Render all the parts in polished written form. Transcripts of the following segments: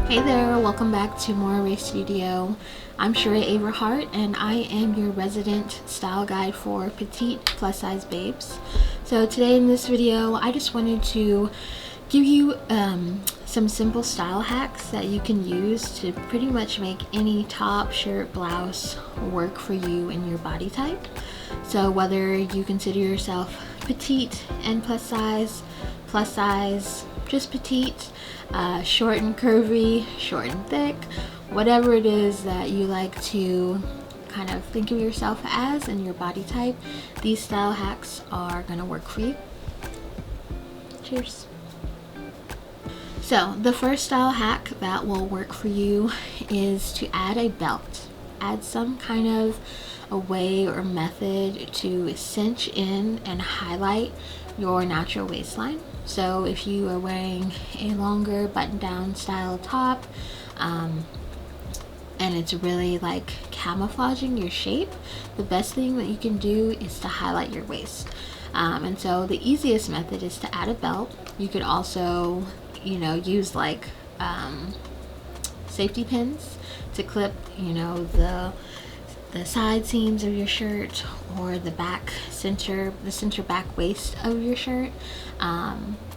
Hey there, welcome back to MoraRae Studio. I'm Sheree Averhart and I am your resident style guide for petite plus size babes. So today in this video, I just wanted to give you some simple style hacks that you can use to pretty much make any top, shirt, blouse work for you and your body type. So whether you consider yourself petite and plus size, just petite, short and curvy, short and thick, whatever it is that you like to kind of think of yourself as and your body type, these style hacks are gonna work for you. Cheers. So the first style hack that will work for you is to add a belt. Add some kind of a way or method to cinch in and highlight your natural waistline. So if you are wearing a longer button-down style top and it's really like camouflaging your shape, the best thing that you can do is to highlight your waist. And so the easiest method is to add a belt. You could also, use like safety pins to clip, the side seams of your shirt or the center back waist of your shirt.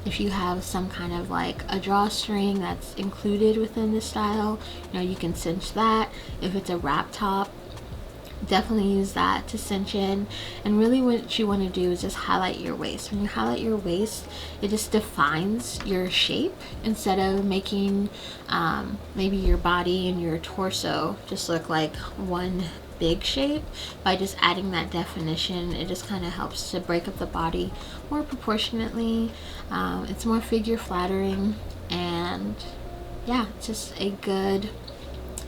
If you have some kind of like a drawstring that's included within the style, you can cinch that. If it's a wrap top, definitely use that to cinch in. And really what you want to do is just highlight your waist. When you highlight your waist, it just defines your shape instead of making maybe your body and your torso just look like one big shape. By just adding that definition, it just kind of helps to break up the body more proportionately. It's more figure flattering, and yeah, it's just a good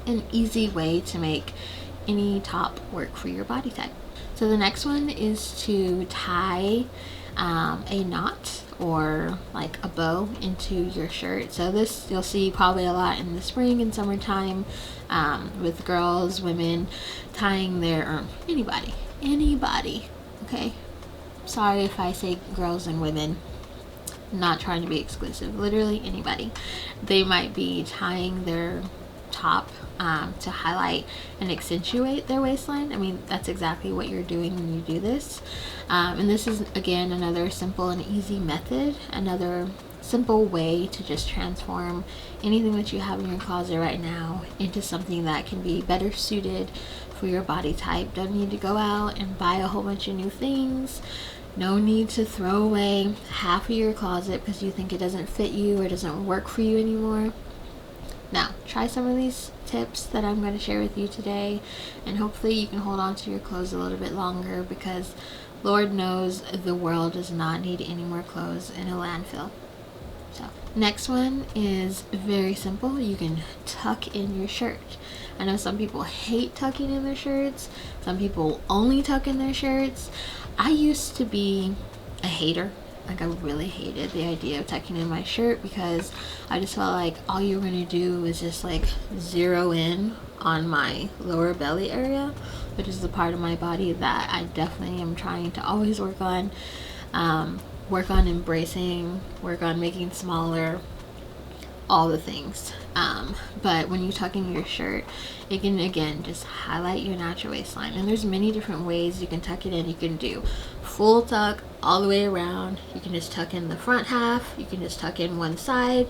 and easy way to make any top work for your body type. So the next one is to tie a knot or like a bow into your shirt. So this you'll see probably a lot in the spring and summertime with girls, women tying their anybody, okay? Sorry if I say girls and women, not trying to be exclusive, literally anybody. They might be tying their top to highlight and accentuate their waistline. I mean, that's exactly what you're doing when you do this. And this is, again, another simple and easy method, another simple way to just transform anything that you have in your closet right now into something that can be better suited for your body type. Don't need to go out and buy a whole bunch of new things. No need to throw away half of your closet because you think it doesn't fit you or doesn't work for you anymore. Now, try some of these tips that I'm going to share with you today, and hopefully you can hold on to your clothes a little bit longer, because Lord knows the world does not need any more clothes in a landfill. So, next one is very simple. You can tuck in your shirt. I know some people hate tucking in their shirts. Some people only tuck in their shirts. I used to be a hater. Like, I really hated the idea of tucking in my shirt because I just felt like all you were going to do was just like zero in on my lower belly area, which is the part of my body that I definitely am trying to always work on embracing, work on making smaller, all the things. But when you tuck in your shirt, it can again just highlight your natural waistline. And there's many different ways you can tuck it in. You can do full tuck all the way around. You can just tuck in the front half. You can just tuck in one side.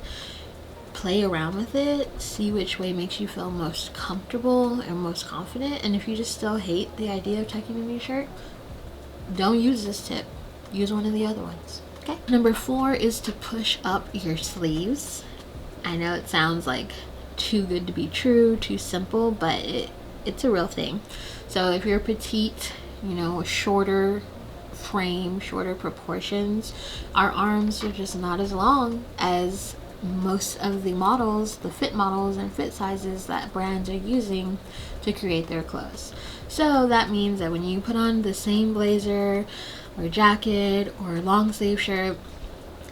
Play around with it. See which way makes you feel most comfortable and most confident. And if you just still hate the idea of tucking in your shirt, don't use this tip. Use one of the other ones. Okay. Number 4 is to push up your sleeves. I know it sounds like too good to be true, too simple, but it's a real thing. So if you're petite, shorter frame, shorter proportions, our arms are just not as long as most of the models, the fit models and fit sizes that brands are using to create their clothes. So that means that when you put on the same blazer or jacket or long sleeve shirt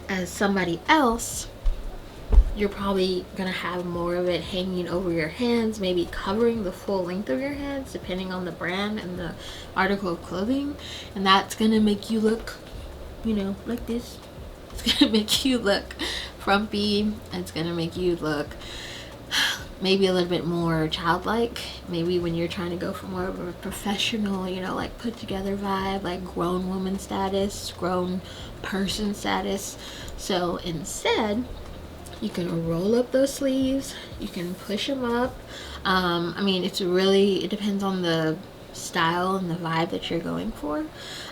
as somebody else, you're probably gonna have more of it hanging over your hands, maybe covering the full length of your hands depending on the brand and the article of clothing, and that's gonna make you look, like this. It's gonna make you look frumpy. It's gonna make you look maybe a little bit more childlike, maybe when you're trying to go for more of a professional, you know, like put together vibe, like grown woman status, grown person status. So instead, you can roll up those sleeves, you can push them up. I mean, it depends on the style and the vibe that you're going for.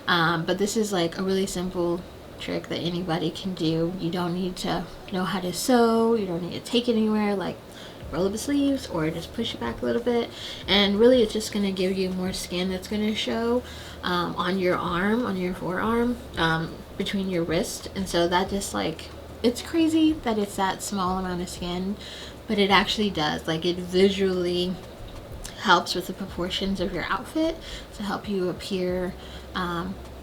But this is like a really simple trick that anybody can do. You don't need to know how to sew, you don't need to take it anywhere. Like, roll up the sleeves or just push it back a little bit, and really it's just going to give you more skin that's going to show on your arm, on your forearm, between your wrist. And so that just, like, it's crazy that it's that small amount of skin, but it actually does, like, it visually helps with the proportions of your outfit to help you appear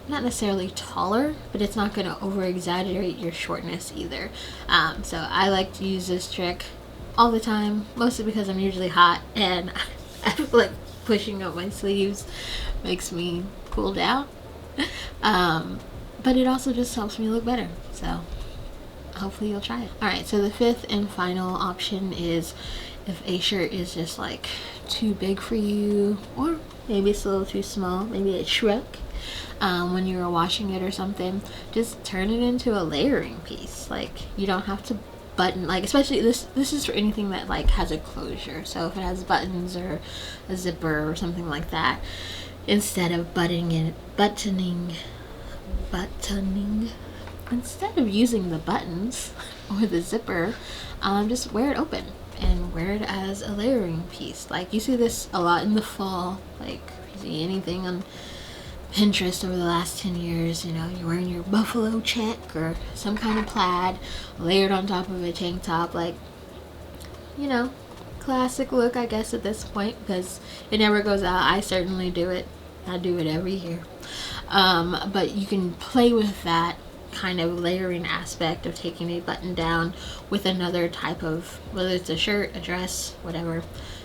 not necessarily taller, but it's not going to over exaggerate your shortness either. So I like to use this trick all the time, mostly because I'm usually hot, and I feel like pushing up my sleeves makes me cool down. But it also just helps me look better, so hopefully you'll try it. Alright, so the fifth and final option is if a shirt is just like too big for you, or maybe it's a little too small, maybe it shrunk when you were washing it or something, just turn it into a layering piece. Like, you don't have to button, like, especially this is for anything that like has a closure. So if it has buttons or a zipper or something like that, instead of buttoning, instead of using the buttons or the zipper, just wear it open and wear it as a layering piece. Like, you see this a lot in the fall. Like, if you see anything on Pinterest over the last 10 years, you know, you're wearing your buffalo check or some kind of plaid layered on top of a tank top. Like, you know, classic look, I guess, at this point, because it never goes out. I certainly do it. I do it every year. But you can play with that kind of layering aspect of taking a button down with another type of, whether it's a shirt, a dress, whatever,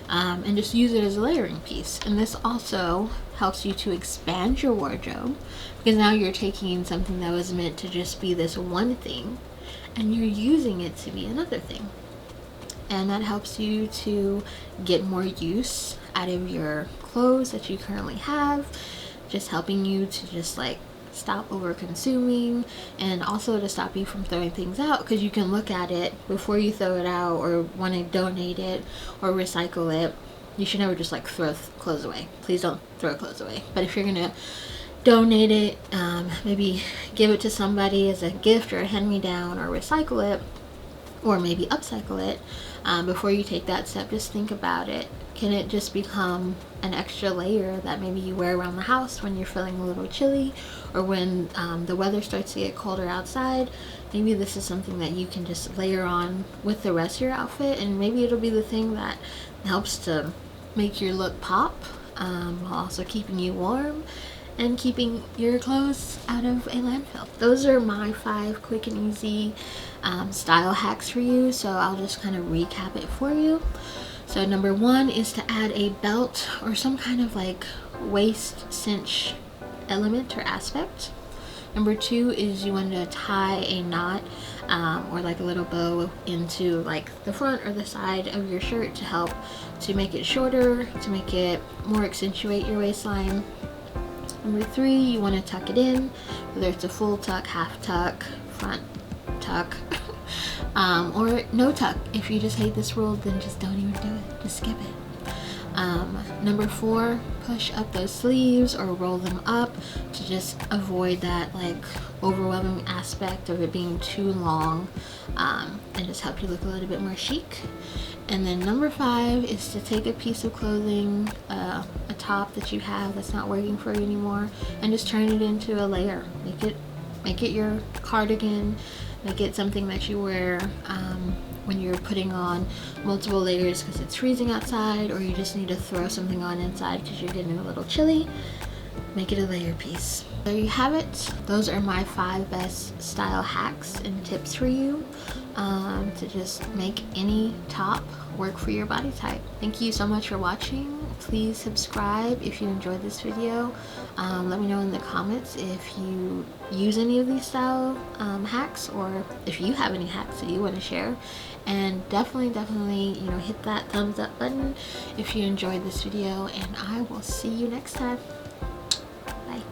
and just use it as a layering piece. And this also helps you to expand your wardrobe, because now you're taking something that was meant to just be this one thing and you're using it to be another thing. And that helps you to get more use out of your clothes that you currently have, just helping you to just like stop over consuming, and also to stop you from throwing things out, because you can look at it before you throw it out or want to donate it or recycle it. You should never just like throw clothes away. Please don't throw clothes away. But if you're gonna donate it, maybe give it to somebody as a gift or a hand-me-down, or recycle it, or maybe upcycle it, before you take that step, just think about it. Can it just become an extra layer that maybe you wear around the house when you're feeling a little chilly, or when the weather starts to get colder outside? Maybe this is something that you can just layer on with the rest of your outfit, and maybe it'll be the thing that helps to make your look pop, while also keeping you warm and keeping your clothes out of a landfill. Those are my 5 quick and easy style hacks for you, so I'll just kind of recap it for you. So number 1 is to add a belt or some kind of like waist cinch element or aspect. Number 2 is you want to tie a knot or like a little bow into like the front or the side of your shirt to help to make it shorter, to make it more accentuate your waistline. Number 3, you want to tuck it in, whether it's a full tuck, half tuck, front tuck, or no tuck. If you just hate this rule, then just don't even do it. Just skip it. Number 4, push up those sleeves or roll them up to just avoid that like overwhelming aspect of it being too long, and just help you look a little bit more chic. And then number 5 is to take a piece of clothing, a top that you have that's not working for you anymore, and just turn it into a layer. Make it your cardigan. Make it something that you wear when you're putting on multiple layers because it's freezing outside, or you just need to throw something on inside because you're getting a little chilly. Make it a layer piece. There you have it. Those are my 5 best style hacks and tips for you. to just make any top work for your body type. Thank you so much for watching. Please subscribe if you enjoyed this video. Let me know in the comments if you use any of these style hacks, or if you have any hacks that you want to share. And definitely, you know, hit that thumbs up button if you enjoyed this video, and I will see you next time. Bye.